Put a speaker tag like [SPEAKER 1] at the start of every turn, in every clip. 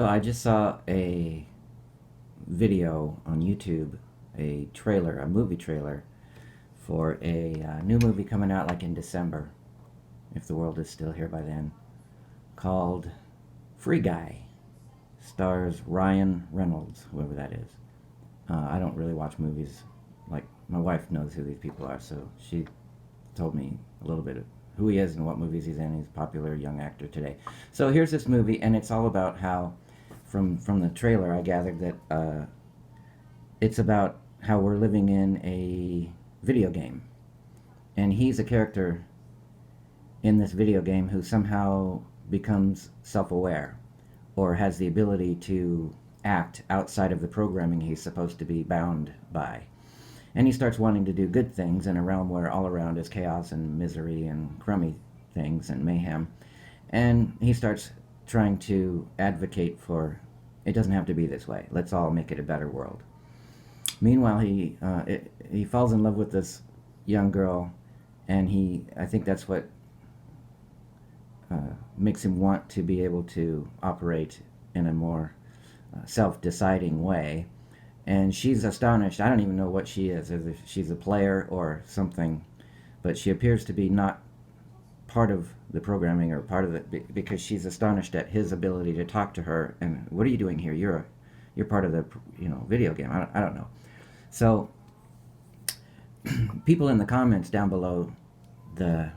[SPEAKER 1] So I just saw a video on YouTube, a trailer, a movie trailer for a new movie coming out like in December, if the world is still here by then, called Free Guy. Stars Ryan Reynolds, whoever that is. I don't really watch movies. Like, my wife knows who these people are, so she told me a little bit of who he is and what movies he's in. He's a popular young actor today. So here's this movie, and it's all about how, from the trailer, I gathered that it's about how we're living in a video game, and he's a character in this video game who somehow becomes self-aware or has the ability to act outside of the programming he's supposed to be bound by. And he starts wanting to do good things in a realm where all around is chaos and misery and crummy things and mayhem. And he starts trying to advocate for, it doesn't have to be this way. Let's all make it a better world. Meanwhile, he falls in love with this young girl, and I think that's what makes him want to be able to operate in a more self-deciding way. And she's astonished. I don't even know what she is, if she's a player or something, but she appears to be not part of the programming or part of it, because she's astonished at his ability to talk to her. And what are you doing here? You're part of the video game. I don't know. So people in the comments down below the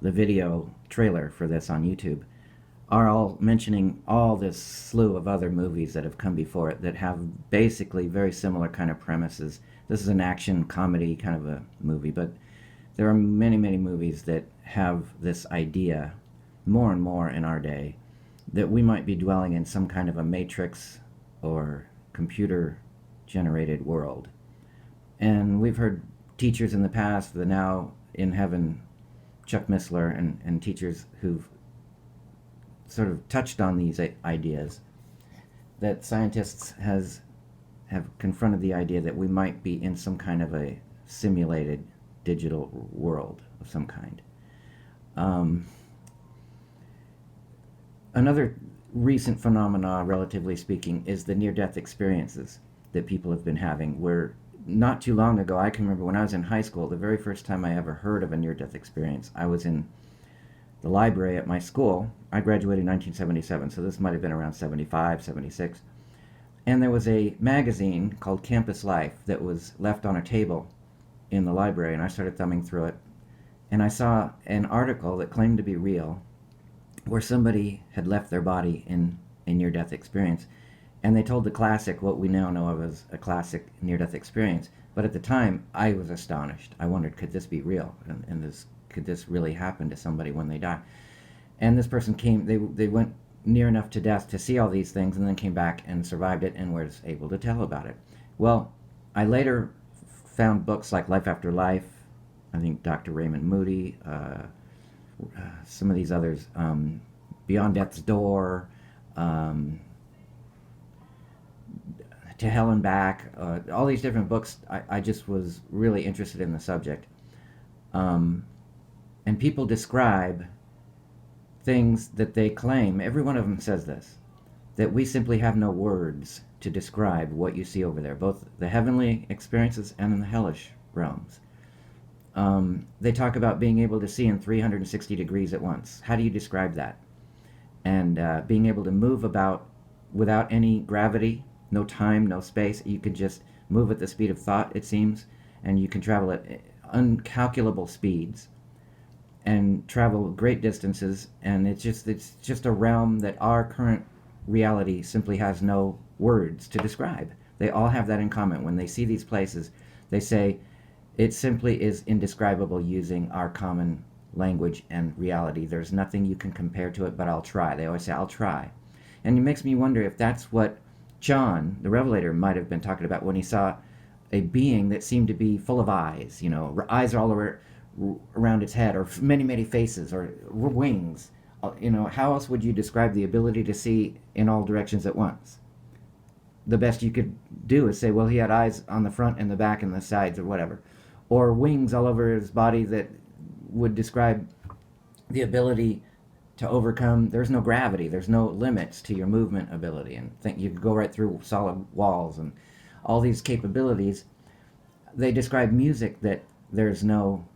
[SPEAKER 1] video trailer for this on YouTube are all mentioning all this slew of other movies that have come before it that have basically very similar kind of premises. This is an action comedy kind of a movie, but there are many, many movies that have this idea more and more in our day that we might be dwelling in some kind of a matrix or computer generated world. And we've heard teachers in the past, the now in heaven Chuck Missler, and teachers who've sort of touched on these ideas, that scientists have confronted the idea that we might be in some kind of a simulated digital world of some kind. Another recent phenomena, relatively speaking, is the near-death experiences that people have been having, where not too long ago, I can remember when I was in high school, the very first time I ever heard of a near-death experience, I was in the library at my school. I graduated in 1977, so this might have been around 75, 76. And there was a magazine called Campus Life that was left on a table in the library, and I started thumbing through it. And I saw an article that claimed to be real, where somebody had left their body in a near-death experience. And they told the classic, what we now know of as a classic near-death experience. But at the time, I was astonished. I wondered, could this be real? And could this really happen to somebody when they die? And this person came, they went near enough to death to see all these things, and then came back and survived it and was able to tell about it. Well, I later found books like Life After Life, I think Dr. Raymond Moody, some of these others, Beyond Death's Door, To Hell and Back, all these different books. I just was really interested in the subject. And people describe things that they claim, every one of them says this, that we simply have no words to describe what you see over there, both the heavenly experiences and in the hellish realms. They talk about being able to see in 360 degrees at once. How do you describe that? And being able to move about without any gravity, no time, no space. You can just move at the speed of thought, it seems, and you can travel at uncalculable speeds and travel great distances, and it's just a realm that our current reality simply has no words to describe. They all have that in common. When they see these places, they say it simply is indescribable using our common language and reality. There's nothing you can compare to it, but I'll try. They always say, I'll try. And it makes me wonder if that's what John, the Revelator, might have been talking about when he saw a being that seemed to be full of eyes, eyes all around its head, or many, many faces, or wings. How else would you describe the ability to see in all directions at once? The best you could do is say, well, he had eyes on the front and the back and the sides, or whatever. Or wings all over his body that would describe the ability to overcome. There's no gravity. There's no limits to your movement ability, and think you could go right through solid walls and all these capabilities. They describe music that there's no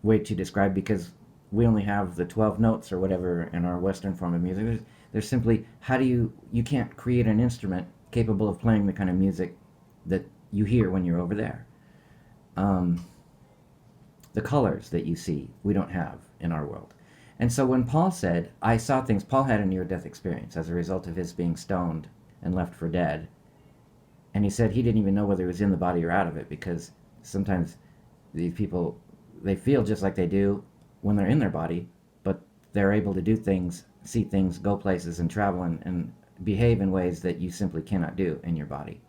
[SPEAKER 1] way to describe because we only have the 12 notes or whatever in our Western form of music. There's simply, how do you can't create an instrument capable of playing the kind of music that you hear when you're over there. Um, the colors that you see, we don't have in our world. And so when Paul said, I saw things, Paul had a near-death experience as a result of his being stoned and left for dead. And he said he didn't even know whether he was in the body or out of it, because sometimes these people, they feel just like they do when they're in their body, but they're able to do things, see things, go places, and travel and behave in ways that you simply cannot do in your body.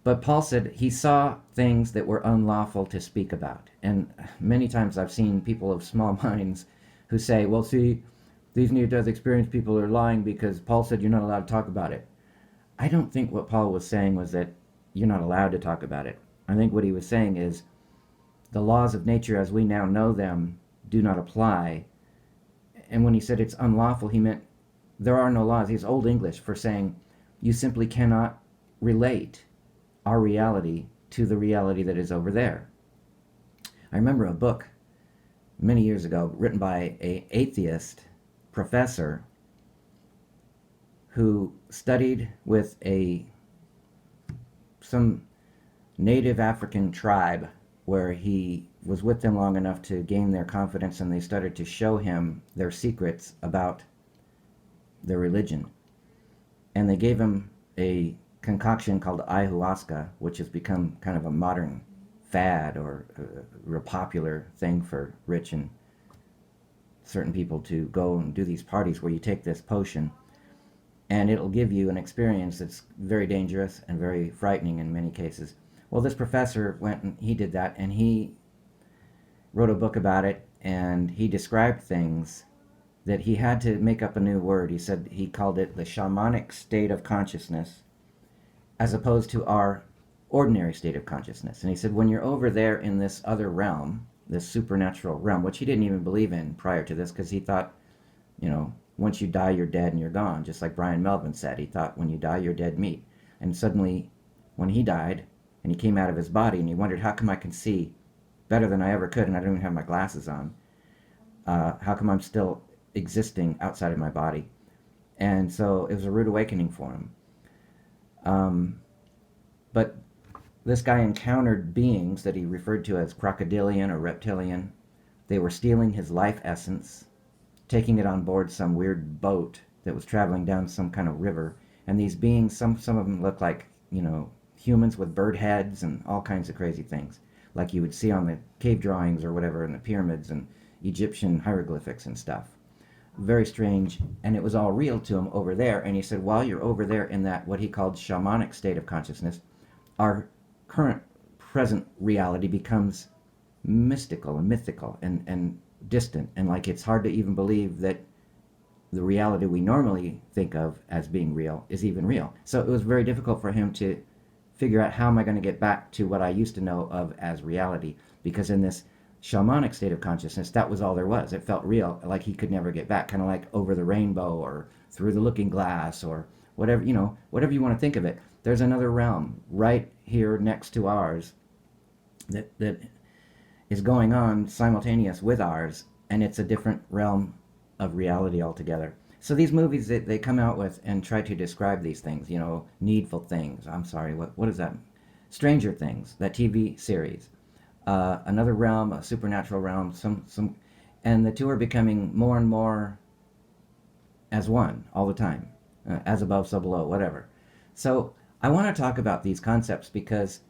[SPEAKER 1] But Paul said he saw things that were unlawful to speak about. And many times I've seen people of small minds who say, well, see, these near-death experience people are lying because Paul said you're not allowed to talk about it. I don't think what Paul was saying was that you're not allowed to talk about it. I think what he was saying is the laws of nature as we now know them do not apply. And when he said it's unlawful, he meant there are no laws. He's Old English for saying you simply cannot relate our reality to the reality that is over there. I remember a book many years ago written by an atheist professor who studied with some native African tribe where he was with them long enough to gain their confidence, and they started to show him their secrets about their religion. And they gave him a concoction called ayahuasca, which has become kind of a modern fad or a real popular thing for rich and certain people to go and do these parties where you take this potion and it'll give you an experience that's very dangerous and very frightening in many cases. Well, this professor went and he did that, and he wrote a book about it, and he described things that he had to make up a new word. He said he called it the shamanic state of consciousness as opposed to our ordinary state of consciousness. And he said when you're over there in this other realm, this supernatural realm, which he didn't even believe in prior to this, because he thought, once you die, you're dead and you're gone. Just like Brian Melvin said, he thought when you die, you're dead meat. And suddenly, when he died, and he came out of his body, and he wondered, how come I can see better than I ever could, and I don't even have my glasses on? How come I'm still existing outside of my body? And so it was a rude awakening for him. But this guy encountered beings that he referred to as crocodilian or reptilian. They were stealing his life essence, taking it on board some weird boat that was traveling down some kind of river. And these beings, some of them looked like, humans with bird heads and all kinds of crazy things, like you would see on the cave drawings or whatever in the pyramids and Egyptian hieroglyphics and stuff. Very strange, and it was all real to him over there. And he said, while you're over there in that, what he called shamanic state of consciousness, our current present reality becomes mystical and mythical and distant, and like it's hard to even believe that the reality we normally think of as being real is even real. So it was very difficult for him to figure out, how am I going to get back to what I used to know of as reality? Because in this shamanic state of consciousness, that was all there was. It felt real, like he could never get back, kind of like over the rainbow or through the looking glass or whatever, whatever you want to think of it. There's another realm right here next to ours that is going on simultaneous with ours, and it's a different realm of reality altogether. So these movies that they come out with and try to describe these things, needful things. I'm sorry, what is that? Stranger Things, that TV series. Another realm, a supernatural realm, and the two are becoming more and more as one all the time, as above, so below, whatever. So I want to talk about these concepts because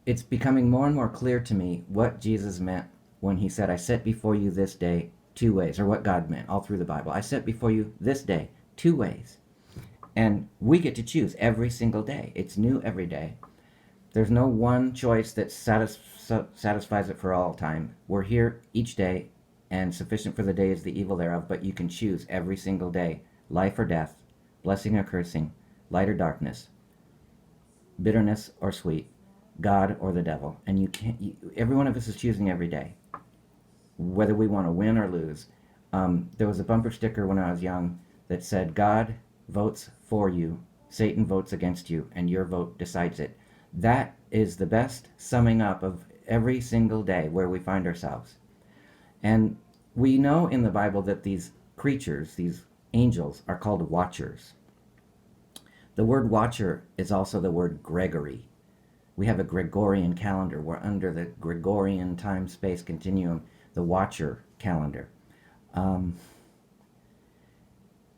[SPEAKER 1] it's becoming more and more clear to me what Jesus meant when he said, I set before you this day two ways, or what God meant all through the Bible. I set before you this day two ways. And we get to choose every single day. It's new every day. There's no one choice that satisfies it for all time. We're here each day, and sufficient for the day is the evil thereof, but you can choose every single day, life or death, blessing or cursing, light or darkness, bitterness or sweet, God or the devil. And every one of us is choosing every day, whether we want to win or lose. There was a bumper sticker when I was young that said, God votes for you, Satan votes against you, and your vote decides it. That is the best summing up of every single day where we find ourselves. And we know in the Bible that these creatures, these angels, are called watchers. The word watcher is also the word Gregory. We have a Gregorian calendar. We're under the Gregorian time-space continuum, the watcher calendar.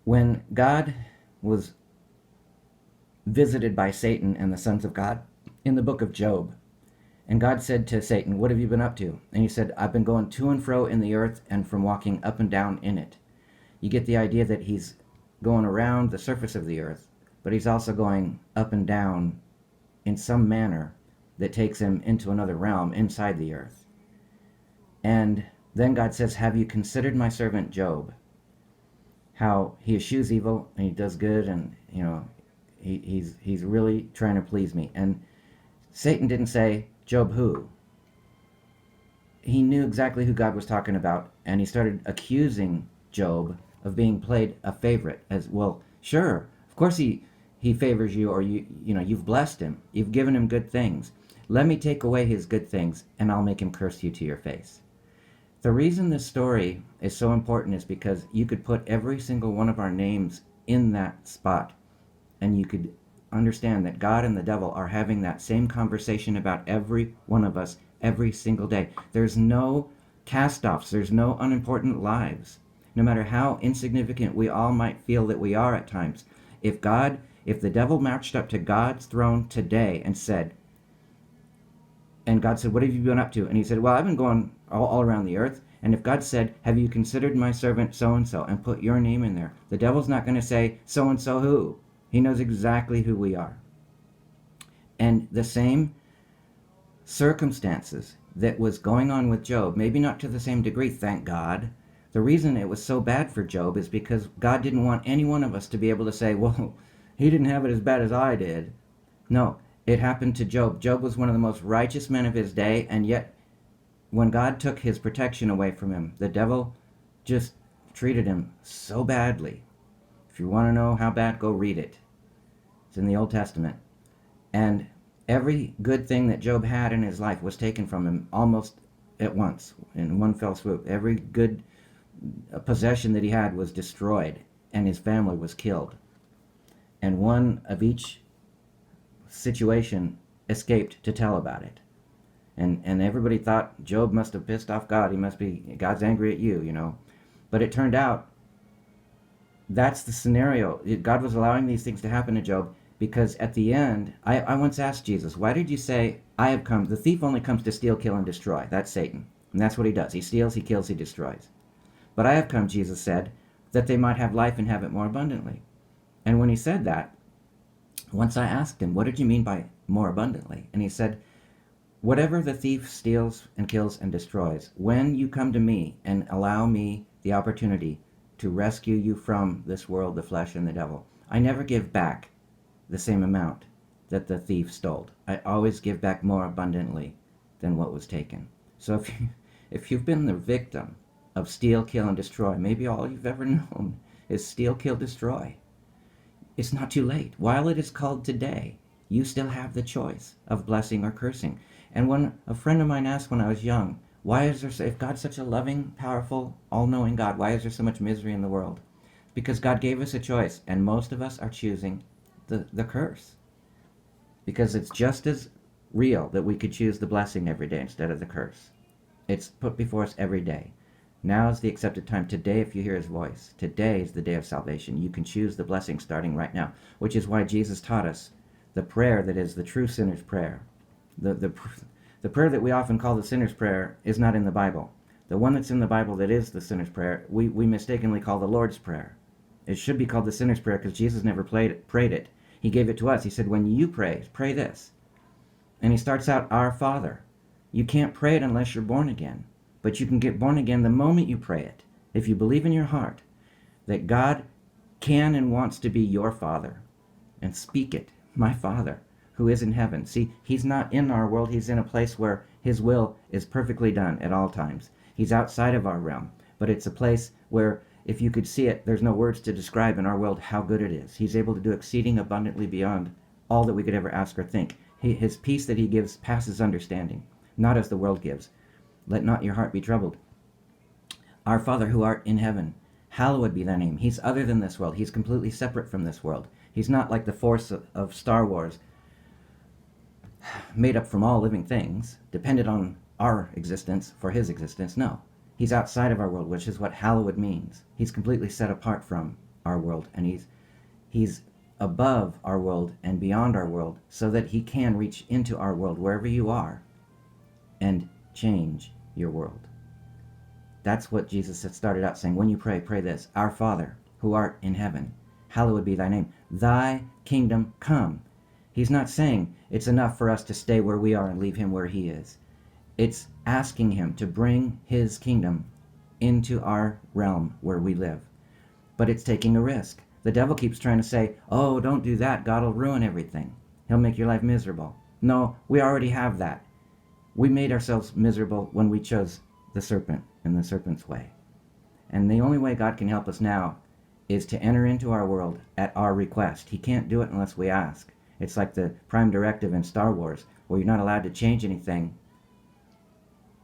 [SPEAKER 1] When God was visited by Satan and the sons of God in the book of Job, and God said to Satan, what have you been up to? And he said, I've been going to and fro in the earth and from walking up and down in it. You get the idea that he's going around the surface of the earth, but he's also going up and down in some manner that takes him into another realm inside the earth. And then God says, have you considered my servant Job? How he eschews evil and he does good, and he's really trying to please me. And Satan didn't say, Job who? He knew exactly who God was talking about, and he started accusing Job of being played a favorite. As well, sure, of course he favors you, or you've blessed him, you've given him good things. Let me take away his good things, and I'll make him curse you to your face. The reason this story is so important is because you could put every single one of our names in that spot, and you could understand that God and the devil are having that same conversation about every one of us every single day. There's no cast-offs. There's no unimportant lives. No matter how insignificant we all might feel that we are at times, if the devil marched up to God's throne today and said, and God said, what have you been up to? And he said, well, I've been going all around the earth. And if God said, have you considered my servant so-and-so, and put your name in there, the devil's not going to say, so-and-so who? He knows exactly who we are. And the same circumstances that was going on with Job, maybe not to the same degree, thank God. The reason it was so bad for Job is because God didn't want any one of us to be able to say, well, he didn't have it as bad as I did. No, it happened to Job. Job was one of the most righteous men of his day, and yet when God took his protection away from him, the devil just treated him so badly. If you want to know how bad, go read it. It's in the Old Testament. And every good thing that Job had in his life was taken from him almost at once, in one fell swoop. Every good possession that he had was destroyed, and his family was killed. And one of each situation escaped to tell about it. And everybody thought Job must have pissed off God. God's angry at you, But it turned out that's the scenario. God was allowing these things to happen to Job because at the end, I once asked Jesus, why did you say, I have come, the thief only comes to steal, kill, and destroy. That's Satan. And that's what he does. He steals, he kills, he destroys. But I have come, Jesus said, that they might have life and have it more abundantly. And when he said that, once I asked him, what did you mean by more abundantly? And he said, whatever the thief steals and kills and destroys, when you come to me and allow me the opportunity to rescue you from this world, the flesh, and the devil, I never give back the same amount that the thief stole. I always give back more abundantly than what was taken. So if you've been the victim of steal, kill, and destroy, maybe all you've ever known is steal, kill, destroy. It's not too late. While it is called today, you still have the choice of blessing or cursing. And when a friend of mine asked when I was young, if God's such a loving, powerful, all-knowing God, why is there so much misery in the world? Because God gave us a choice, and most of us are choosing the curse. Because it's just as real that we could choose the blessing every day instead of the curse. It's put before us every day. Now is the accepted time. Today, if you hear his voice, today is the day of salvation. You can choose the blessing starting right now, which is why Jesus taught us the prayer that is the true sinner's prayer. The prayer that we often call the sinner's prayer is not in the Bible. The one that's in the Bible that is the sinner's prayer, we mistakenly call the Lord's Prayer. It should be called the sinner's prayer because Jesus never prayed it. He gave it to us. He said, when you pray this. And he starts out, Our Father. You can't pray it unless you're born again. But you can get born again the moment you pray it. If you believe in your heart that God can and wants to be your Father, and speak it, my Father, who is in heaven. See, he's not in our world. He's in a place where his will is perfectly done at all times. He's outside of our realm. but it's a place where if you could see it, there's no words to describe in our world how good it is. He's able to do exceeding abundantly beyond all that we could ever ask or think. His peace that he gives passes understanding, not as the world gives. Let not your heart be troubled. Our Father who art in heaven, hallowed be thy name. He's other than this world. He's completely separate from this world. He's not like the force of Star Wars, made up from all living things, dependent on our existence for his existence. No. He's outside of our world, which is what hallowed means. He's completely set apart from our world, and he's above our world and beyond our world, so that he can reach into our world, wherever you are, and change your world. That's what Jesus had started out saying. When you pray, pray this: Our Father, who art in heaven, hallowed be thy name. Thy kingdom come. He's not saying it's enough for us to stay where we are and leave him where he is. It's asking him to bring his kingdom into our realm where we live. But it's taking a risk. The devil keeps trying to say, oh, don't do that. God will ruin everything. He'll make your life miserable. No, we already have that. We made ourselves miserable when we chose the serpent and the serpent's way. And the only way God can help us now is to enter into our world at our request. He can't do it unless we ask. It's like the prime directive in Star Wars, where you're not allowed to change anything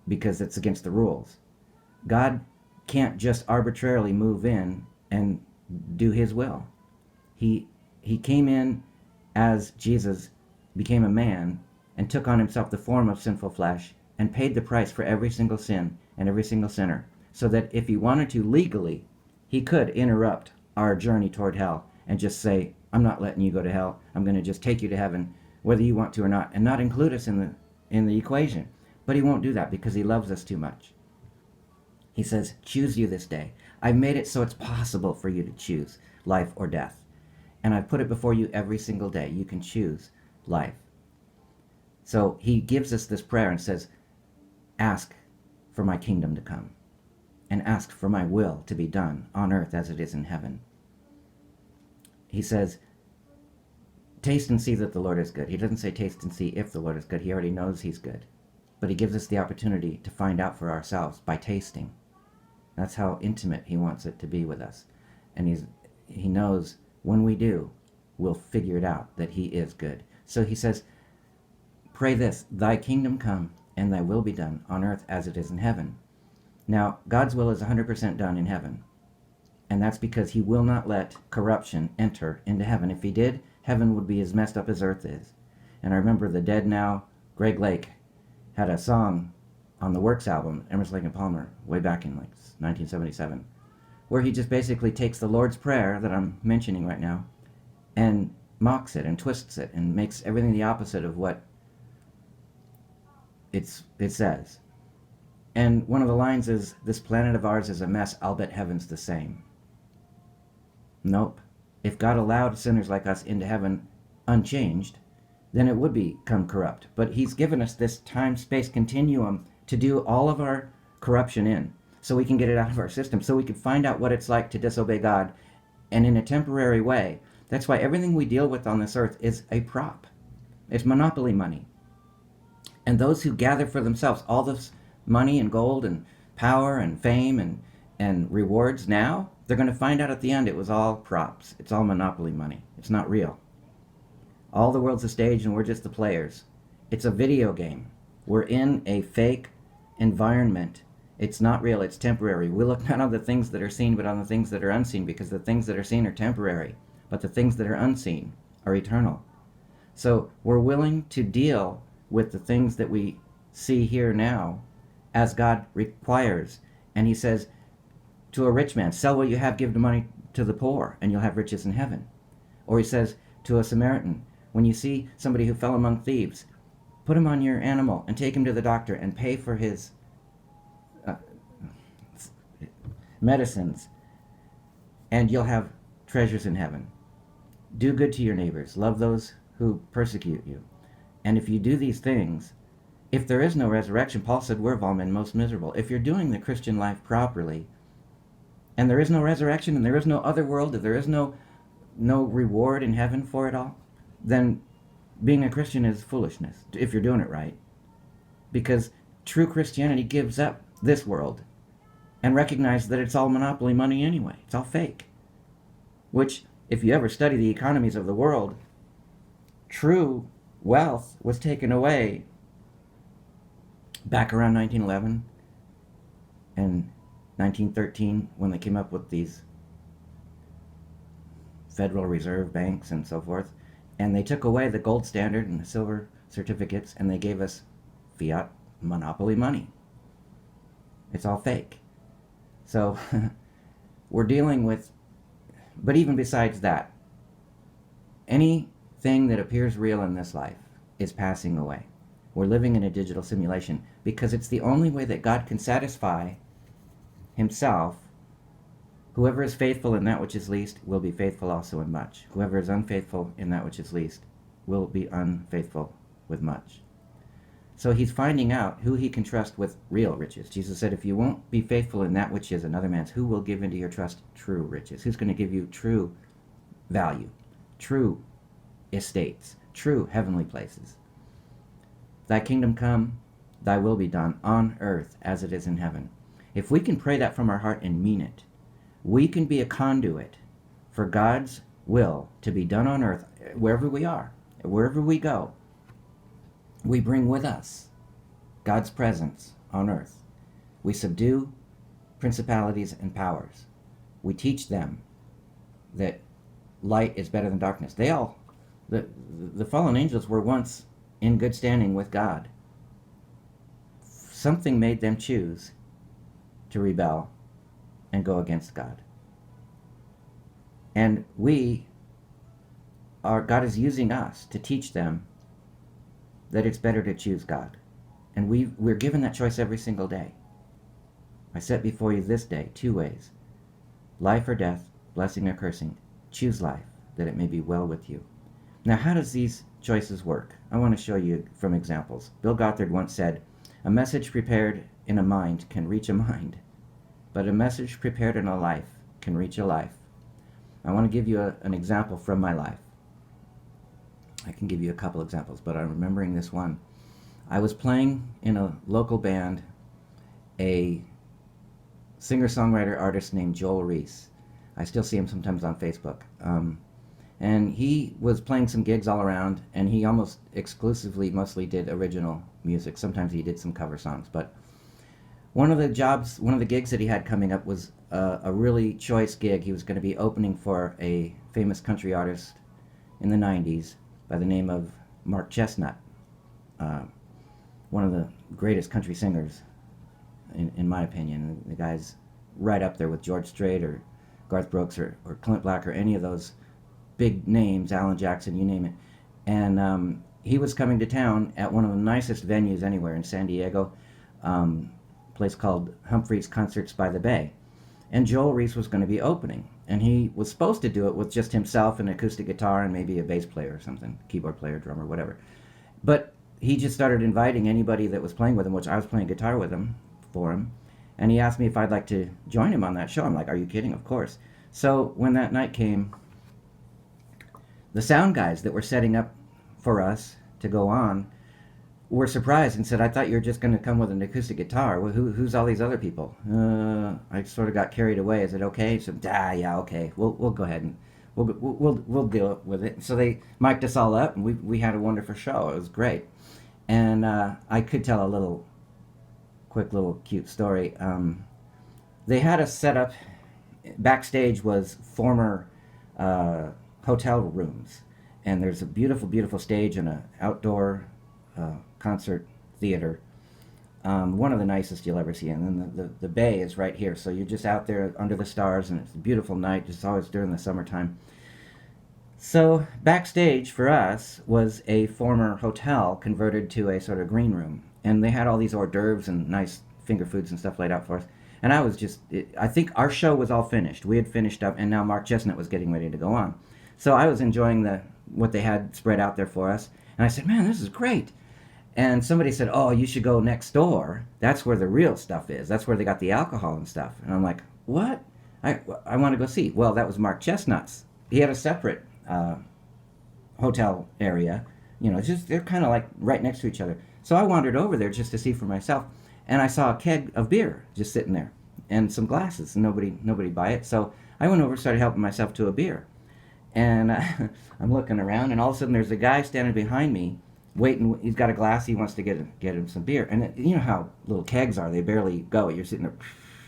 [SPEAKER 1] because it's against the rules. God can't just arbitrarily move in and do his will. He came in as Jesus became a man and took on himself the form of sinful flesh and paid the price for every single sin and every single sinner, so that if he wanted to legally, he could interrupt our journey toward hell and just say, I'm not letting you go to hell. I'm going to just take you to heaven, whether you want to or not, and not include us in the equation. But he won't do that because he loves us too much. He says, choose you this day. I've made it so it's possible for you to choose life or death. And I've put it before you every single day. You can choose life. So he gives us this prayer and says, ask for my kingdom to come, and ask for my will to be done on earth as it is in heaven. He says, taste and see that the Lord is good. He doesn't say taste and see if the Lord is good. He already knows he's good. But he gives us the opportunity to find out for ourselves by tasting. That's how intimate he wants it to be with us. And he knows when we do, we'll figure it out that he is good. So he says, pray this: thy kingdom come and thy will be done on earth as it is in heaven. Now, God's will is 100% done in heaven. And that's because he will not let corruption enter into heaven. If he did, heaven would be as messed up as earth is. And I remember the dead now Greg Lake had a song on the Works album, Emerson, Lake and Palmer, way back in like 1977, where he just basically takes the Lord's Prayer that I'm mentioning right now and mocks it and twists it and makes everything the opposite of what it says. And one of the lines is, this planet of ours is a mess, I'll bet heaven's the same. Nope. If God allowed sinners like us into heaven unchanged, then it would become corrupt. But he's given us this time-space continuum to do all of our corruption in, so we can get it out of our system, so we can find out what it's like to disobey God, and in a temporary way. That's why everything we deal with on this earth is a prop. It's monopoly money. And those who gather for themselves all this money and gold and power and fame and rewards now, they're going to find out at the end it was all props. It's all monopoly money. It's not real. All the world's a stage and we're just the players. It's a video game. We're in a fake environment. It's not real. It's temporary. We look not on the things that are seen, but on the things that are unseen, because the things that are seen are temporary, but the things that are unseen are eternal. So we're willing to deal with the things that we see here now as God requires. And he says to a rich man, sell what you have, give the money to the poor, and you'll have riches in heaven. Or he says to a Samaritan, when you see somebody who fell among thieves, put him on your animal and take him to the doctor and pay for his medicines, and you'll have treasures in heaven. Do good to your neighbors. Love those who persecute you. And if you do these things, if there is no resurrection, Paul said we're of all men most miserable. If you're doing the Christian life properly, and there is no resurrection, and there is no other world, if there is no reward in heaven for it all, then being a Christian is foolishness, if you're doing it right. Because true Christianity gives up this world and recognize that it's all monopoly money anyway. It's all fake. Which, if you ever study the economies of the world, true wealth was taken away back around 1911 and 1913 when they came up with these Federal Reserve banks and so forth. And they took away the gold standard and the silver certificates, and they gave us fiat monopoly money. It's all fake. So we're dealing with, but even besides that, anything that appears real in this life is passing away. We're living in a digital simulation because it's the only way that God can satisfy himself. Whoever is faithful in that which is least will be faithful also in much. Whoever is unfaithful in that which is least will be unfaithful with much. So he's finding out who he can trust with real riches. Jesus said, if you won't be faithful in that which is another man's, who will give into your trust true riches? Who's going to give you true value, true estates, true heavenly places? Thy kingdom come, thy will be done on earth as it is in heaven. If we can pray that from our heart and mean it, we can be a conduit for God's will to be done on earth wherever we are, wherever we go. We bring with us God's presence on earth. We subdue principalities and powers. We teach them that light is better than darkness. The fallen angels were once in good standing with God. Something made them choose to rebel and go against God. And God is using us to teach them that it's better to choose God. And we're given that choice every single day. I set before you this day 2 ways. Life or death, blessing or cursing. Choose life, that it may be well with you. Now, how does these choices work? I want to show you from examples. Bill Gothard once said, a message prepared in a mind can reach a mind, but a message prepared in a life can reach a life. I want to give you an example from my life. I can give you a couple examples, but I'm remembering this one. I was playing in a local band, a singer-songwriter artist named Joel Reese. I still see him sometimes on Facebook. And he was playing some gigs all around, and he almost exclusively, mostly did original music. Sometimes he did some cover songs, but one of the gigs that he had coming up was a really choice gig. He was going to be opening for a famous country artist in the 90s by the name of Mark Chestnut, one of the greatest country singers, in my opinion. The guy's right up there with George Strait or Garth Brooks or Clint Black or any of those big names, Alan Jackson, you name it. And he was coming to town at one of the nicest venues anywhere in San Diego, a place called Humphrey's Concerts by the Bay. And Joel Reese was going to be opening. And he was supposed to do it with just himself, an acoustic guitar, and maybe a bass player or something, keyboard player, drummer, whatever. But he just started inviting anybody that was playing with him, which I was playing guitar with him, for him. And he asked me if I'd like to join him on that show. I'm like, are you kidding? Of course. So when that night came, the sound guys that were setting up for us to go on were surprised and said, I thought you were just going to come with an acoustic guitar. Well, who's all these other people? I sort of got carried away. Is it okay? He said, yeah, okay. We'll go ahead and we'll deal with it. So they mic'd us all up, and we had a wonderful show. It was great. And I could tell a quick little cute story. They had us set up. Backstage was former hotel rooms, and there's a beautiful, beautiful stage and an outdoor concert theater, one of the nicest you'll ever see. And then the bay is right here, so you're just out there under the stars, and it's a beautiful night, just always during the summertime. So backstage for us was a former hotel converted to a sort of green room, and they had all these hors d'oeuvres and nice finger foods and stuff laid out for us. And I think our show was all finished. We had finished up, and now Mark Chestnut was getting ready to go on. So I was enjoying what they had spread out there for us, and I said, man, this is great. And somebody said, oh, you should go next door. That's where the real stuff is. That's where they got the alcohol and stuff. And I'm like, what? I want to go see. Well, that was Mark Chestnut's. He had a separate hotel area. They're kind of like right next to each other. So I wandered over there just to see for myself. And I saw a keg of beer just sitting there. and some glasses. Nobody buy it. So I went over, started helping myself to a beer. And I'm looking around, and all of a sudden there's a guy standing behind me, waiting. He's got a glass. He wants to get him some beer. And you know how little kegs are; they barely go. You're sitting there,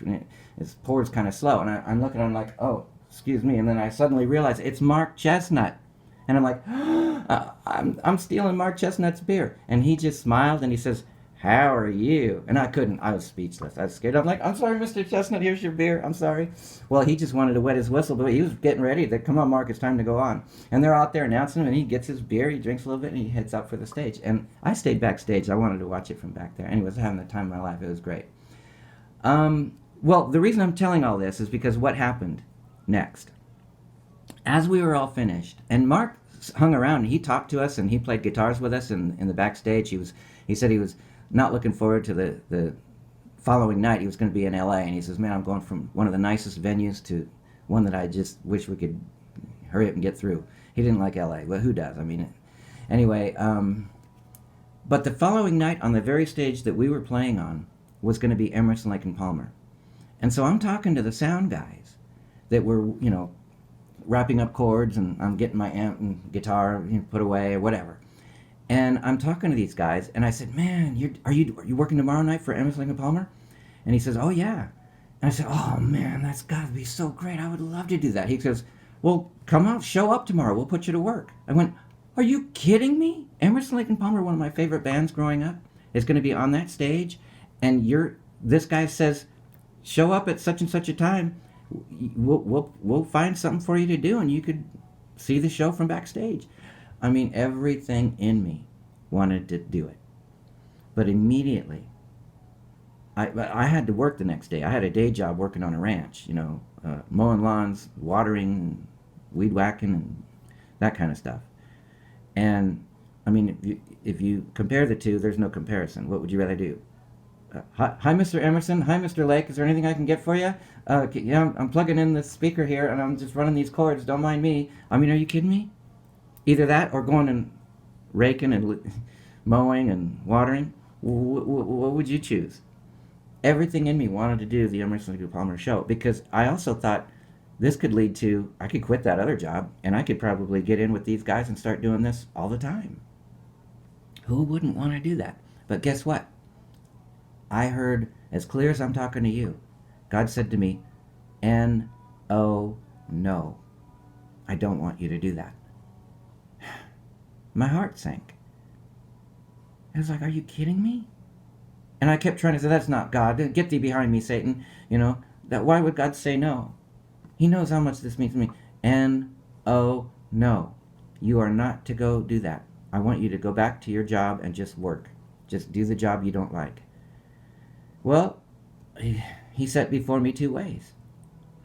[SPEAKER 1] and it pours kind of slow. And I'm looking. I'm like, oh, excuse me. And then I suddenly realize it's Mark Chestnut, and I'm like, I'm stealing Mark Chestnut's beer. And he just smiled and he says, "How are you?" And I was speechless. I was scared. I'm like, "I'm sorry, Mr. Chestnut, here's your beer. I'm sorry." Well, he just wanted to wet his whistle, but he was getting ready. Come on, Mark, it's time to go on. And they're out there announcing him, and he gets his beer, he drinks a little bit, and he heads up for the stage. And I stayed backstage. I wanted to watch it from back there. Anyways, having the time of my life. It was great. Well, the reason I'm telling all this is because what happened next. As we were all finished, and Mark hung around, and he talked to us, and he played guitars with us in the backstage. He said he was not looking forward to the following night. He was going to be in LA, and he says, "Man, I'm going from one of the nicest venues to one that I just wish we could hurry up and get through." He didn't like LA, but who does? I mean, anyway, but the following night on the very stage that we were playing on was going to be Emerson, Lake and Palmer. And so I'm talking to the sound guys that were, wrapping up chords, and I'm getting my amp and guitar put away or whatever. And I'm talking to these guys, and I said, "Man, are you working tomorrow night for Emerson, Lake and Palmer?" And he says, "Oh, yeah." And I said, "Oh, man, that's got to be so great. I would love to do that." He says, "Well, come out, show up tomorrow. We'll put you to work." I went, "Are you kidding me? Emerson, Lake and Palmer, one of my favorite bands growing up, is going to be on that stage, and this guy says, show up at such and such a time. We'll find something for you to do, and you could see the show from backstage." I mean, everything in me wanted to do it. But immediately, I had to work the next day. I had a day job working on a ranch, mowing lawns, watering, weed whacking, and that kind of stuff. And, I mean, if you compare the two, there's no comparison. What would you rather do? Hi, Mr. Emerson. Hi, Mr. Lake. Is there anything I can get for you? I'm plugging in the speaker here, and I'm just running these chords. Don't mind me. I mean, are you kidding me? Either that or going and raking and mowing and watering. What would you choose? Everything in me wanted to do the Emerson, Lake and Palmer show, because I also thought this could lead to, I could quit that other job, and I could probably get in with these guys and start doing this all the time. Who wouldn't want to do that? But guess what? I heard, as clear as I'm talking to you, God said to me, "N-O, no. I don't want you to do that." My heart sank. I was like, "Are you kidding me?" And I kept trying to say, "That's not God. Get thee behind me, Satan." Why would God say no? He knows how much this means to me. N-O, no. You are not to go do that. I want you to go back to your job and just work. Just do the job you don't like. Well, he set before me two ways.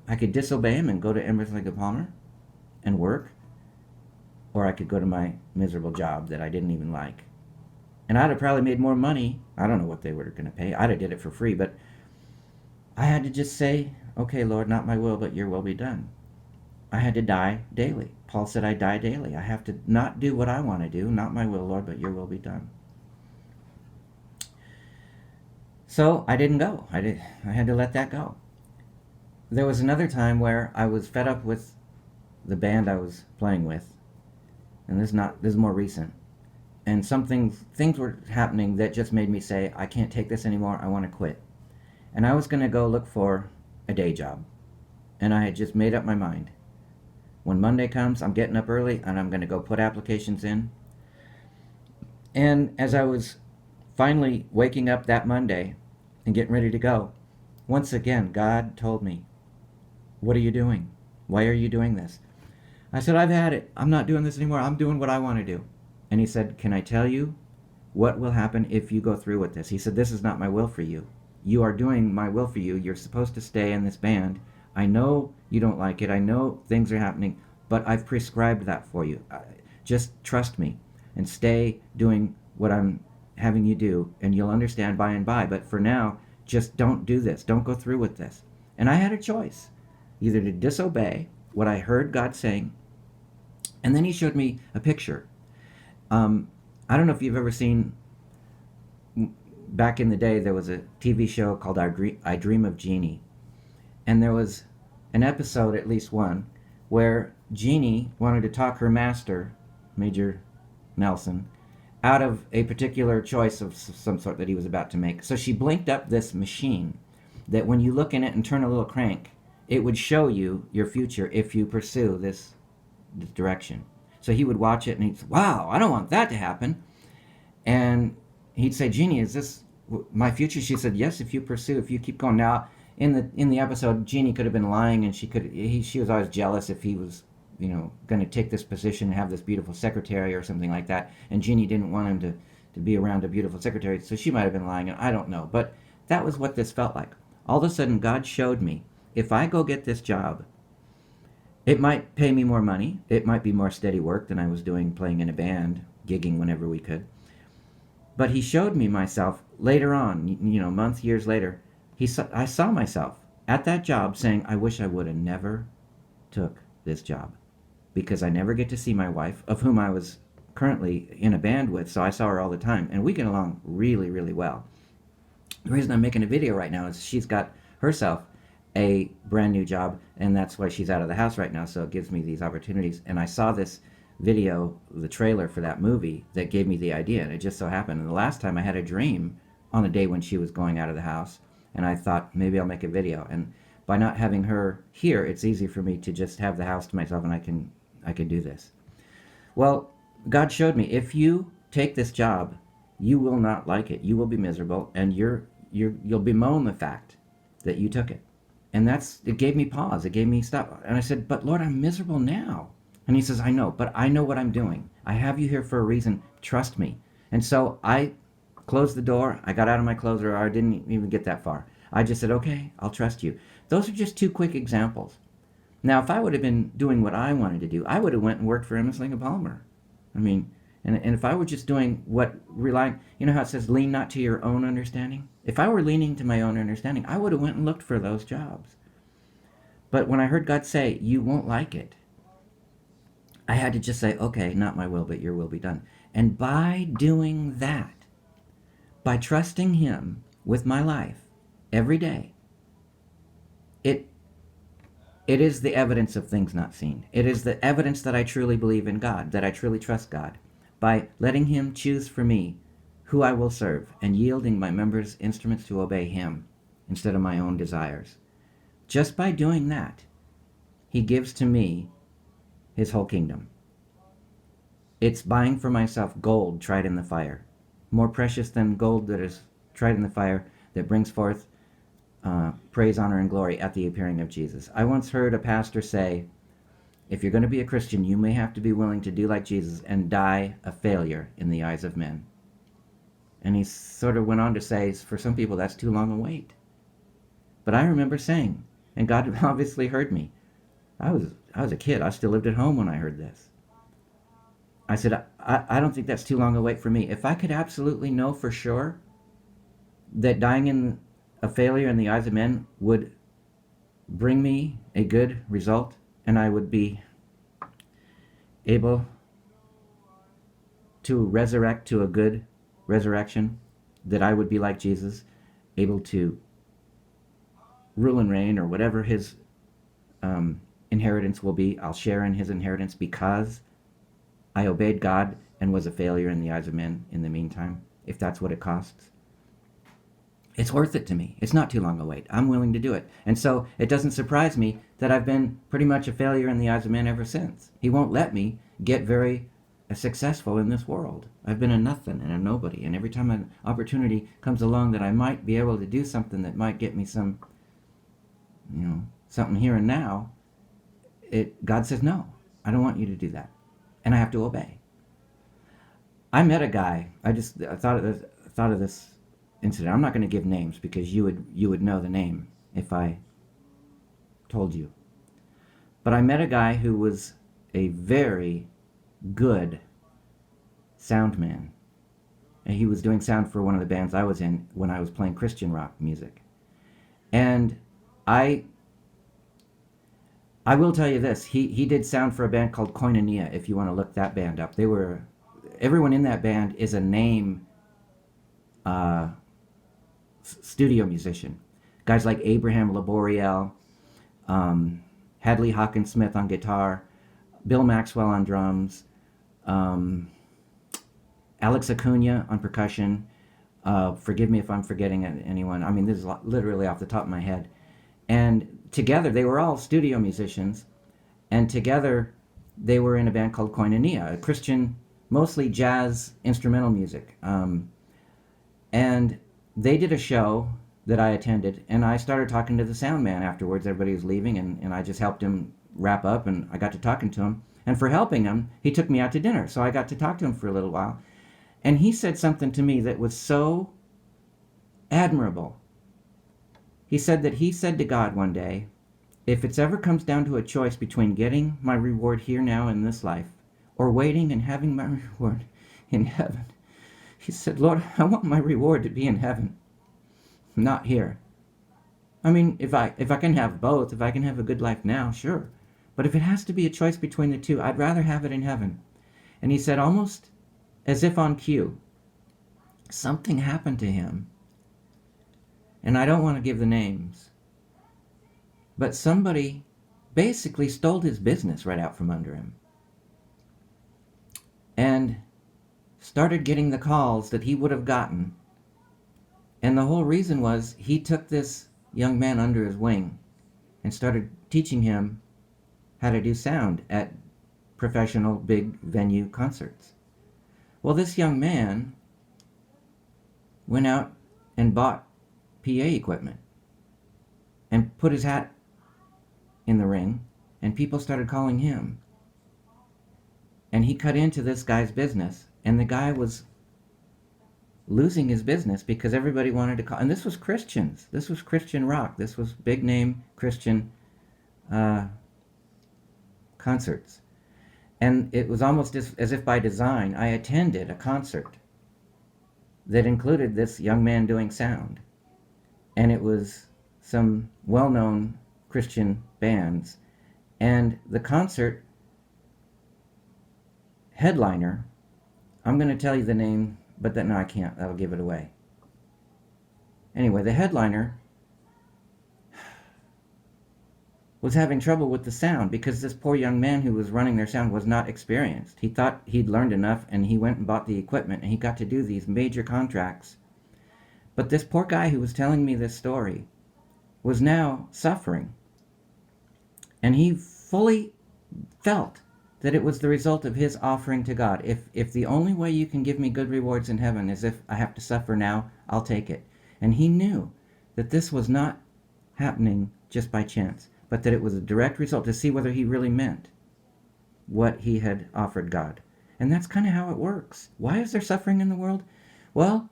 [SPEAKER 1] I could disobey him and go to Emerson, Lake and Palmer and work, or I could go to my miserable job that I didn't even like. And I'd have probably made more money. I don't know what they were going to pay. I'd have did it for free, but I had to just say, "Okay, Lord, not my will, but your will be done." I had to die daily. Paul said I die daily. I have to not do what I want to do. Not my will, Lord, but your will be done. So I didn't go. I had to let that go. There was another time where I was fed up with the band I was playing with, and this is more recent. And things were happening that just made me say, "I can't take this anymore. I want to quit." And I was going to go look for a day job. And I had just made up my mind. When Monday comes, I'm getting up early, and I'm going to go put applications in. And as I was finally waking up that Monday and getting ready to go, once again, God told me, "What are you doing? Why are you doing this?" I said, "I've had it. I'm not doing this anymore. I'm doing what I want to do." And he said, "Can I tell you what will happen if you go through with this?" He said, "This is not my will for you. You are doing my will for you. You're supposed to stay in this band. I know you don't like it. I know things are happening, but I've prescribed that for you. Just trust me and stay doing what I'm having you do, and you'll understand by and by. But for now, just don't do this. Don't go through with this." And I had a choice, either to disobey what I heard God saying, and then he showed me a picture. I don't know if you've ever seen, back in the day, there was a TV show called I Dream of Jeannie. And there was an episode, at least one, where Jeannie wanted to talk her master, Major Nelson, out of a particular choice of some sort that he was about to make. So she blinked up this machine that when you look in it and turn a little crank, it would show you your future if you pursue this direction. So he would watch it and he'd say, wow, I don't want that to happen. And he'd say, Jeannie, is this my future? She said, yes, if you pursue, if you keep going. Now, in the episode, Jeannie could have been lying, and she was always jealous if he was, going to take this position and have this beautiful secretary or something like that. And Jeannie didn't want him to be around a beautiful secretary, so she might have been lying, and I don't know. But that was what this felt like. All of a sudden, God showed me, if I go get this job, it might pay me more money. It might be more steady work than I was doing playing in a band, gigging whenever we could. But he showed me myself later on, months, years later. I saw myself at that job saying, I wish I would have never took this job, because I never get to see my wife, of whom I was currently in a band with, so I saw her all the time, and we get along really, really well. The reason I'm making a video right now is she's got herself a brand new job, and that's why she's out of the house right now, so it gives me these opportunities. And I saw this video, the trailer for that movie, that gave me the idea, and it just so happened. And the last time I had a dream on the day when she was going out of the house, and I thought, maybe I'll make a video. And by not having her here, it's easy for me to just have the house to myself, and I can do this. Well, God showed me, if you take this job, you will not like it. You will be miserable, and you'll bemoan the fact that you took it. And it gave me pause. It gave me stop. And I said, but Lord, I'm miserable now. And he says, I know, but I know what I'm doing. I have you here for a reason. Trust me. And so I closed the door. I got out of my clothes, or I didn't even get that far. I just said, okay, I'll trust you. Those are just two quick examples. Now, if I would have been doing what I wanted to do, I would have went and worked for Emerson, Lake and Palmer. I mean, and if I were just doing how it says, lean not to your own understanding? If I were leaning to my own understanding, I would have went and looked for those jobs. But when I heard God say, you won't like it, I had to just say, okay, not my will, but your will be done. And by doing that, by trusting him with my life every day, it is the evidence of things not seen. It is the evidence that I truly believe in God, that I truly trust God, by letting him choose for me who I will serve and yielding my members' instruments to obey him instead of my own desires. Just by doing that, he gives to me his whole kingdom. It's buying for myself gold tried in the fire, more precious than gold that is tried in the fire, that brings forth praise, honor, and glory at the appearing of Jesus. I once heard a pastor say, if you're going to be a Christian, you may have to be willing to do like Jesus and die a failure in the eyes of men. And he sort of went on to say, for some people, that's too long a wait. But I remember saying, and God obviously heard me. I was a kid. I still lived at home when I heard this. I said, I don't think that's too long a wait for me. If I could absolutely know for sure that dying in a failure in the eyes of men would bring me a good result, and I would be able to resurrect to a good resurrection, that I would be like Jesus, able to rule and reign, or whatever his inheritance will be. I'll share in his inheritance because I obeyed God and was a failure in the eyes of men in the meantime, if that's what it costs. It's worth it to me. It's not too long a wait. I'm willing to do it. And so it doesn't surprise me that I've been pretty much a failure in the eyes of men ever since. He won't let me get very successful in this world. I've been a nothing and a nobody. And every time an opportunity comes along that I might be able to do something that might get me some, something here and now, God says, no, I don't want you to do that. And I have to obey. I met a guy. I thought of this incident. I'm not going to give names because you would know the name if I told you. But I met a guy who was a very good sound man. And he was doing sound for one of the bands I was in when I was playing Christian rock music. And I will tell you this. He did sound for a band called Koinonia, if you want to look that band up. Everyone in that band is a name studio musician. Guys like Abraham Laboriel, Hadley Hawkins Smith on guitar, Bill Maxwell on drums, um, Alex Acuna on percussion. Forgive me if I'm forgetting anyone. I mean, this is literally off the top of my head. And together, they were all studio musicians, and together they were in a band called Koinonia, a Christian, mostly jazz instrumental music. And they did a show that I attended, and I started talking to the sound man afterwards. Everybody was leaving, and I just helped him wrap up, and I got to talking to him. And for helping him, he took me out to dinner, so I got to talk to him for a little while. And he said something to me that was so admirable. He said that he said to God one day, if it ever comes down to a choice between getting my reward here now in this life or waiting and having my reward in heaven, he said, Lord, I want my reward to be in heaven, not here. I mean, if I can have both, if I can have a good life now, sure. But if it has to be a choice between the two, I'd rather have it in heaven. And he said, almost as if on cue, something happened to him. And I don't want to give the names, but somebody basically stole his business right out from under him and started getting the calls that he would have gotten. And the whole reason was he took this young man under his wing and started teaching him how to do sound at professional big venue concerts. Well, this young man went out and bought PA equipment and put his hat in the ring, and people started calling him. And he cut into this guy's business, and the guy was losing his business because everybody wanted to call. And this was Christians. This was Christian rock. This was big name Christian concerts. And it was almost as if by design, I attended a concert that included this young man doing sound. And it was some well-known Christian bands. And the concert headliner, I'm going to tell you the name, but no, I can't. That'll give it away. Anyway, the headliner was having trouble with the sound because this poor young man who was running their sound was not experienced. He thought he'd learned enough, and he went and bought the equipment, and he got to do these major contracts. But this poor guy who was telling me this story was now suffering. And he fully felt that it was the result of his offering to God. If the only way you can give me good rewards in heaven is if I have to suffer now, I'll take it. And he knew that this was not happening just by chance, but that it was a direct result to see whether he really meant what he had offered God. And that's kind of how it works. Why is there suffering in the world? Well,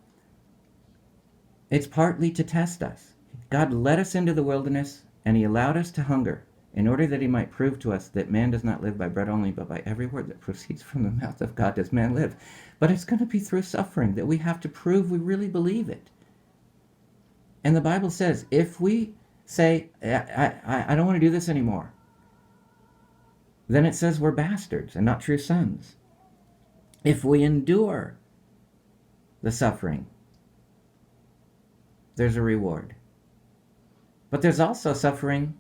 [SPEAKER 1] it's partly to test us. God led us into the wilderness, and he allowed us to hunger in order that he might prove to us that man does not live by bread only, but by every word that proceeds from the mouth of God does man live. But it's going to be through suffering that we have to prove we really believe it. And the Bible says, if we say, I don't want to do this anymore, then it says we're bastards and not true sons. If we endure the suffering, there's a reward. But there's also suffering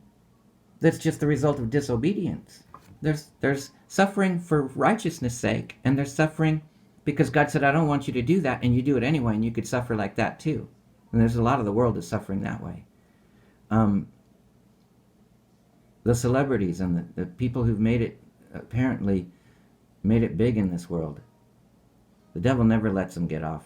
[SPEAKER 1] that's just the result of disobedience. There's suffering for righteousness' sake, and there's suffering because God said, I don't want you to do that, and you do it anyway, and you could suffer like that too. And there's a lot of the world is suffering that way. The celebrities and the people who've made it, apparently made it big in this world, the devil never lets them get off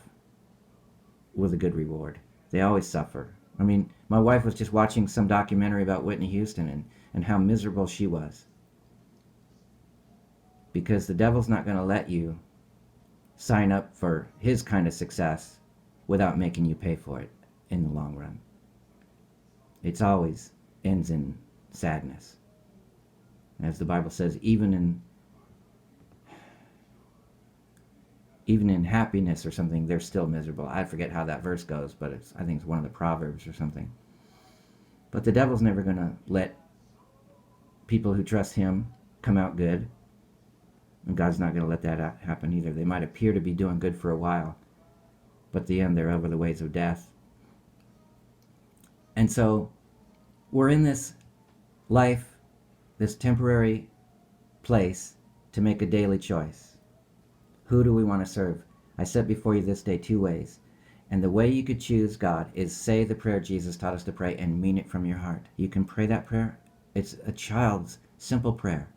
[SPEAKER 1] with a good reward. They always suffer. I mean, my wife was just watching some documentary about Whitney Houston and how miserable she was. Because the devil's not going to let you sign up for his kind of success without making you pay for it in the long run. It's always ends in sadness. As the Bible says, even in happiness or something, they're still miserable. I forget how that verse goes, but I think it's one of the Proverbs or something. But the devil's never going to let people who trust him come out good. And God's not going to let that happen either. They might appear to be doing good for a while, but at the end they're over the ways of death. And so we're in this life, this temporary place, to make a daily choice. Who do we want to serve? I set before you this day 2 ways. And the way you could choose God is say the prayer Jesus taught us to pray and mean it from your heart. You can pray that prayer. It's a child's simple prayer.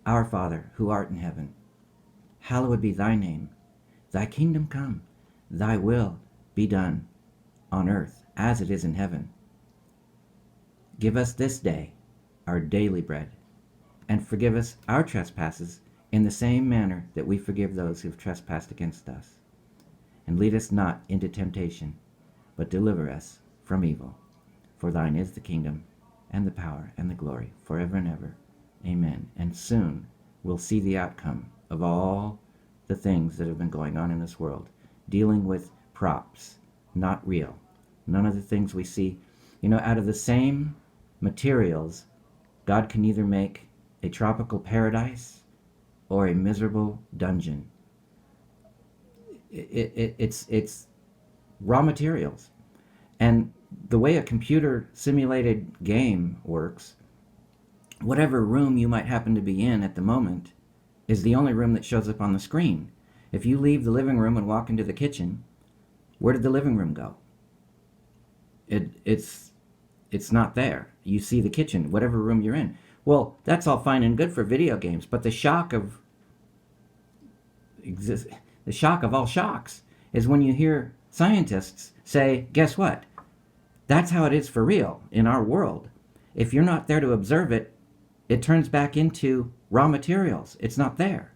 [SPEAKER 1] Our Father, who art in heaven, hallowed be thy name. Thy kingdom come. Thy will be done on earth as it is in heaven. Give us this day our daily bread, and forgive us our trespasses in the same manner that we forgive those who have trespassed against us. And lead us not into temptation, but deliver us from evil. For thine is the kingdom, and the power, and the glory, forever and ever. Amen. And soon we'll see the outcome of all the things that have been going on in this world, dealing with props, not real. None of the things we see, out of the same materials, God can either make a tropical paradise or a miserable dungeon. It's raw materials. And the way a computer simulated game works, whatever room you might happen to be in at the moment is the only room that shows up on the screen. If you leave the living room and walk into the kitchen, where did the living room go? It's not there. You see the kitchen, whatever room you're in. Well, that's all fine and good for video games, but the shock of all shocks is when you hear scientists say, guess what? That's how it is for real in our world. If you're not there to observe it, it turns back into raw materials. It's not there.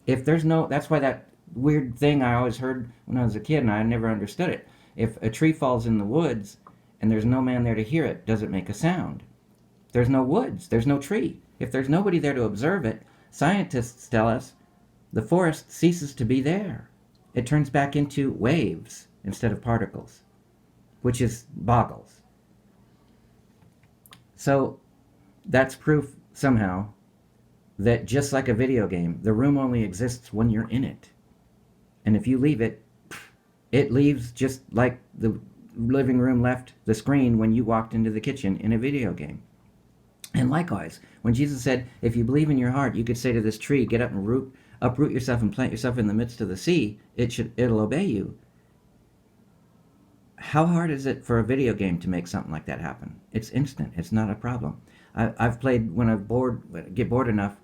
[SPEAKER 1] That's why that weird thing I always heard when I was a kid, and I never understood it. If a tree falls in the woods and there's no man there to hear it, does it make a sound? There's no woods, there's no tree. If there's nobody there to observe it, scientists tell us the forest ceases to be there. It turns back into waves instead of particles, which is boggles. So that's proof somehow that just like a video game, the room only exists when you're in it. And if you leave it, it leaves just like the living room left the screen when you walked into the kitchen in a video game. And likewise, when Jesus said, if you believe in your heart, you could say to this tree, get up and uproot yourself and plant yourself in the midst of the sea, it'll obey you. How hard is it for a video game to make something like that happen? It's instant. It's not a problem. I've played when I get bored enough.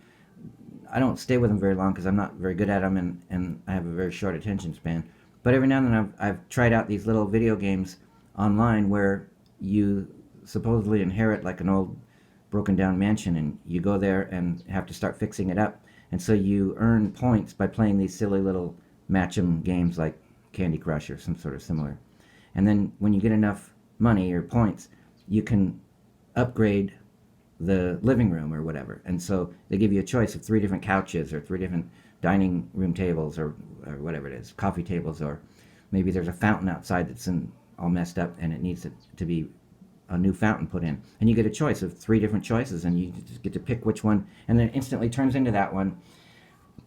[SPEAKER 1] I don't stay with them very long because I'm not very good at them, and I have a very short attention span. But every now and then I've tried out these little video games online where you supposedly inherit like an old broken down mansion, and you go there and have to start fixing it up. And so you earn points by playing these silly little match 'em games like Candy Crush or some sort of similar. And then when you get enough money or points, you can upgrade the living room or whatever. And so they give you a choice of 3 different couches or 3 different dining room tables or whatever it is, coffee tables, or maybe there's a fountain outside that's all messed up and it needs to be a new fountain put in. And you get a choice of 3 different choices, and you just get to pick which one, and then it instantly turns into that one.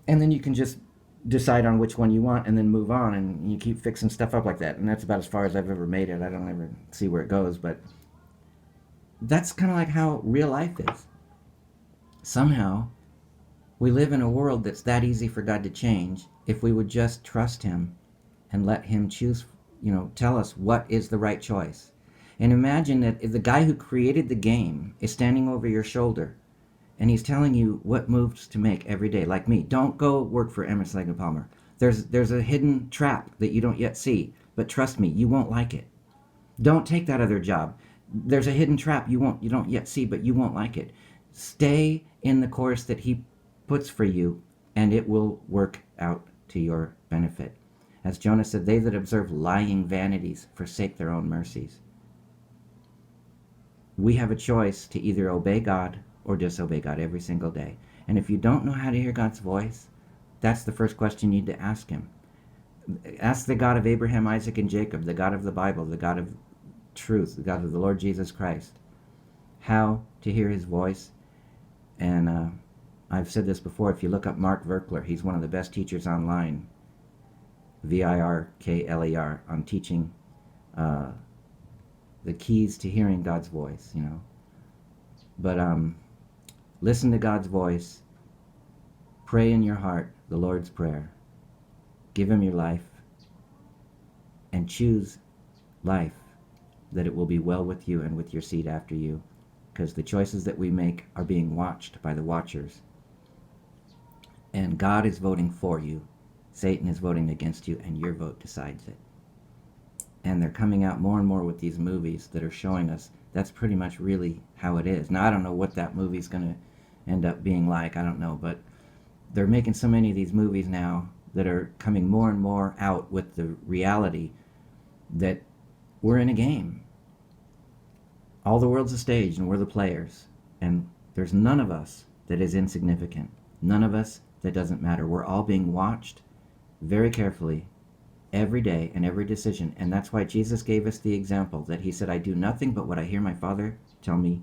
[SPEAKER 1] And then you can just decide on which one you want and then move on, and you keep fixing stuff up like that. And that's about as far as I've ever made it. I don't ever see where it goes, but that's kind of like how real life is. Somehow we live in a world that's that easy for God to change if we would just trust him and let him choose, tell us what is the right choice. And imagine that if the guy who created the game is standing over your shoulder and he's telling you what moves to make every day. Like me, don't go work for Emerson, Lake and Palmer. There's a hidden trap that you don't yet see, but trust me, you won't like it. Don't take that other job. There's a hidden trap you don't yet see, but you won't like it. Stay in the course that he puts for you, and it will work out to your benefit. As Jonah said, they that observe lying vanities forsake their own mercies. We have a choice to either obey God or disobey God every single day. And if you don't know how to hear God's voice, that's the first question you need to ask him. Ask the God of Abraham, Isaac, and Jacob, the God of the Bible, the God of truth, the God of the Lord Jesus Christ, how to hear his voice. And I've said this before, if you look up Mark Virkler, he's one of the best teachers online, Virkler, on teaching the keys to hearing God's voice, But listen to God's voice. Pray in your heart the Lord's Prayer. Give him your life. And choose life, that it will be well with you and with your seed after you. Because the choices that we make are being watched by the watchers. And God is voting for you. Satan is voting against you, and your vote decides it. And they're coming out more and more with these movies that are showing us that's pretty much really how it is. Now, I don't know what that movie's going to end up being like. I don't know. But they're making so many of these movies now that are coming more and more out with the reality that we're in a game. All the world's a stage, and we're the players. And there's none of us that is insignificant. None of us that doesn't matter. We're all being watched very carefully every day and every decision. And that's why Jesus gave us the example that he said, I do nothing but what I hear my Father tell me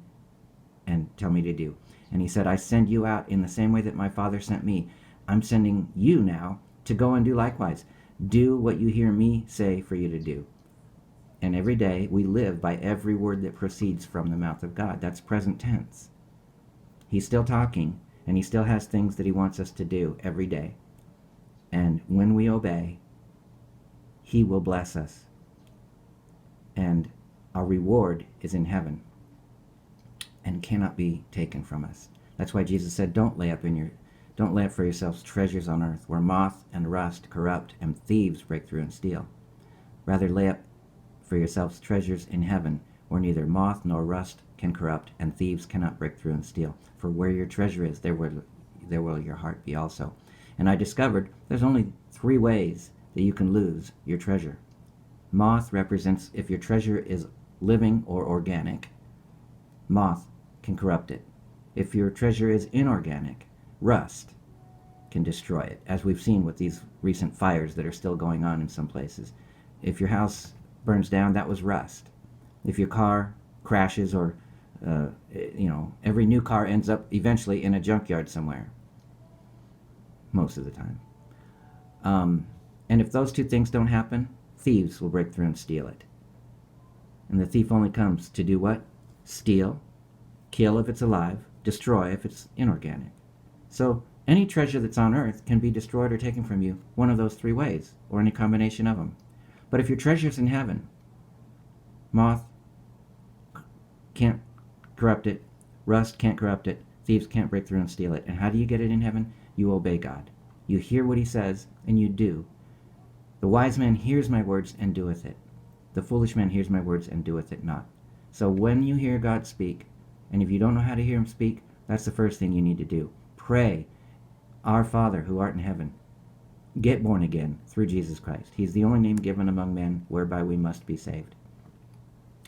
[SPEAKER 1] to do. And he said, I send you out in the same way that my Father sent me. I'm sending you now to go and do likewise. Do what you hear me say for you to do. And every day we live by every word that proceeds from the mouth of God. That's present tense. He's still talking, and he still has things that he wants us to do every day. And when we obey, he will bless us. And our reward is in heaven and cannot be taken from us. That's why Jesus said, don't lay up for yourselves treasures on earth, where moth and rust corrupt and thieves break through and steal. Rather lay up for yourselves treasures in heaven, where neither moth nor rust can corrupt, and thieves cannot break through and steal. For where your treasure is, there will your heart be also. And I discovered there's only 3 ways that you can lose your treasure. Moth represents if your treasure is living or organic. Moth can corrupt it. If your treasure is inorganic, rust can destroy it, as we've seen with these recent fires that are still going on in some places. If your house burns down, that was rust. If your car crashes, or every new car ends up eventually in a junkyard somewhere, most of the time. And if those 2 things don't happen, thieves will break through and steal it. And the thief only comes to do what? Steal, kill if it's alive, destroy if it's inorganic. So any treasure that's on earth can be destroyed or taken from you one of those 3 ways, or any combination of them. But if your treasure's in heaven, moth can't corrupt it, rust can't corrupt it, thieves can't break through and steal it. And how do you get it in heaven? You obey God. You hear what he says, and you do. The wise man hears my words and doeth it. The foolish man hears my words and doeth it not. So when you hear God speak, and if you don't know how to hear him speak, that's the first thing you need to do. Pray, Our Father who art in heaven. Get born again through Jesus Christ. He's the only name given among men whereby we must be saved.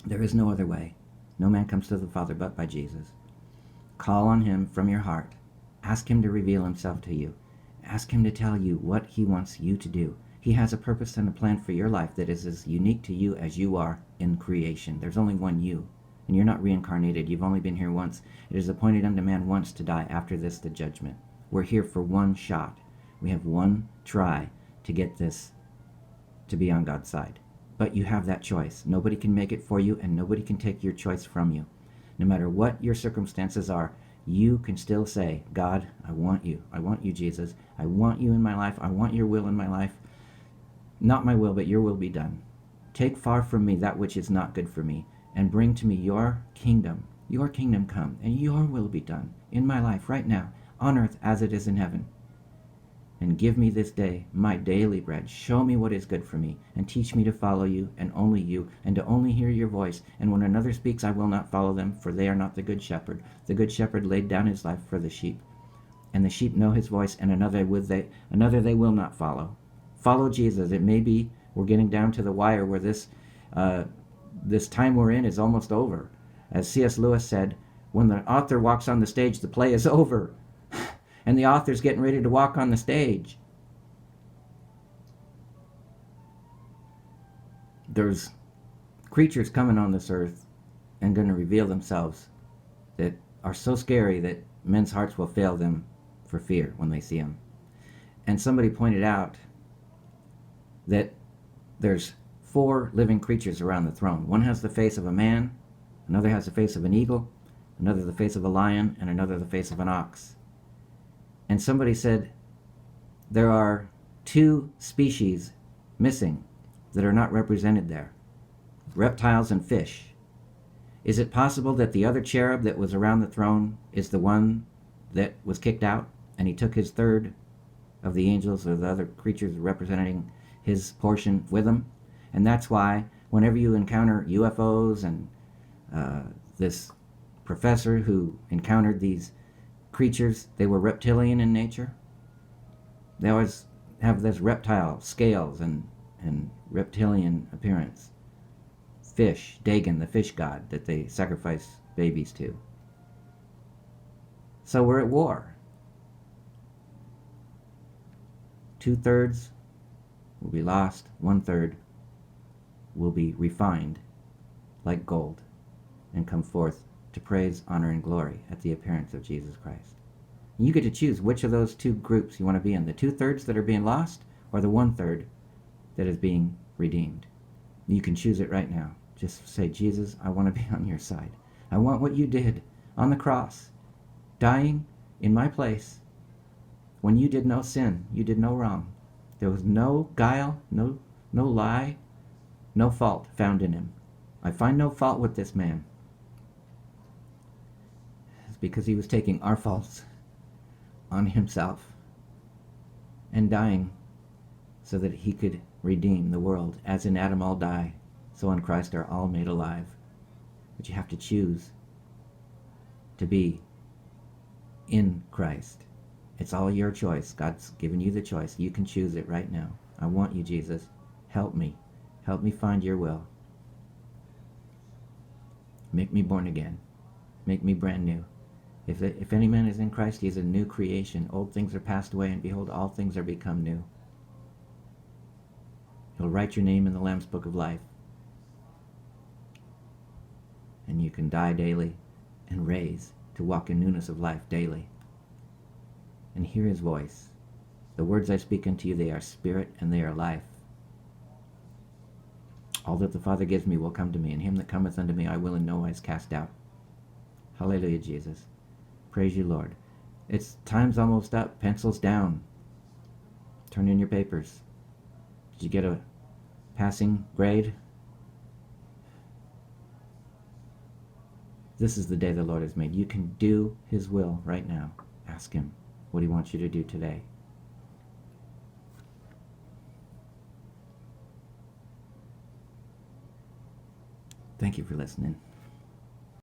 [SPEAKER 1] There is no other way. No man comes to the Father but by Jesus. Call on him from your heart. Ask him to reveal himself to you. Ask him to tell you what he wants you to do. He has a purpose and a plan for your life that is as unique to you as you are in creation. There's only one you, and you're not reincarnated. You've only been here once. It is appointed unto man once to die, after this the judgment. We're here for one shot. We have one try to get this to be on God's side. But you have that choice. Nobody can make it for you, and nobody can take your choice from you. No matter what your circumstances are, you can still say, God, I want you. I want you, Jesus. I want you in my life. I want your will in my life. Not my will, but your will be done. Take far from me that which is not good for me, and bring to me your kingdom. Your kingdom come, and your will be done in my life right now, on earth as it is in heaven. And give me this day my daily bread. Show me what is good for me, and teach me to follow you, and to only hear your voice. And when another speaks, I will not follow them, for they are not the good shepherd. The good shepherd laid down his life for the sheep. And the sheep know his voice, and another they will not follow. Follow Jesus. It may be we're getting down to the wire where this time we're in is almost over. As C.S. Lewis said, when the author walks on the stage, the play is over. And the author's getting ready to walk on the stage. There's creatures coming on this earth and going to reveal themselves that are so scary that men's hearts will fail them for fear when they see them. And somebody pointed out that there's 4 living creatures around the throne. One has the face of a man, another has the face of an eagle, another the face of a lion, and another the face of an ox. And somebody said, there are 2 species missing that are not represented there, reptiles and fish. Is it possible that the other cherub that was around the throne is the one that was kicked out, and he took his third of the angels or the other creatures representing his portion with him? And that's why whenever you encounter UFOs and this professor who encountered these creatures, they were reptilian in nature. They always have this reptile scales and reptilian appearance. Fish, Dagon, the fish god that they sacrifice babies to. So we're at war. 2/3 will be lost, 1/3 will be refined like gold and come forth to praise, honor, and glory at the appearance of Jesus Christ. And you get to choose which of those 2 groups you want to be in, the 2/3 that are being lost or the 1/3 that is being redeemed. You can choose it right now. Just say, Jesus, I want to be on your side. I want what you did on the cross, dying in my place when you did no sin, you did no wrong. There was no guile, no lie, no fault found in him. I find no fault with this man. It's because he was taking our faults on himself and dying so that he could redeem the world. As in Adam all die, so in Christ are all made alive. But you have to choose to be in Christ. It's all your choice. God's given you the choice. You can choose it right now. I want you, Jesus. Help me. Help me find your will. Make me born again. Make me brand new. If any man is in Christ, he is a new creation. Old things are passed away, and behold, all things are become new. He'll write your name in the Lamb's Book of Life. And you can die daily and raise to walk in newness of life daily. And hear his voice. The words I speak unto you, they are spirit and they are life. All that the Father gives me will come to me, and him that cometh unto me I will in no wise cast out. Hallelujah, Jesus. Praise you, Lord. It's time's almost up. Pencils down. Turn in your papers. Did you get a passing grade? This is the day the Lord has made. You can do his will right now. Ask him what he wants you to do today. Thank you for listening.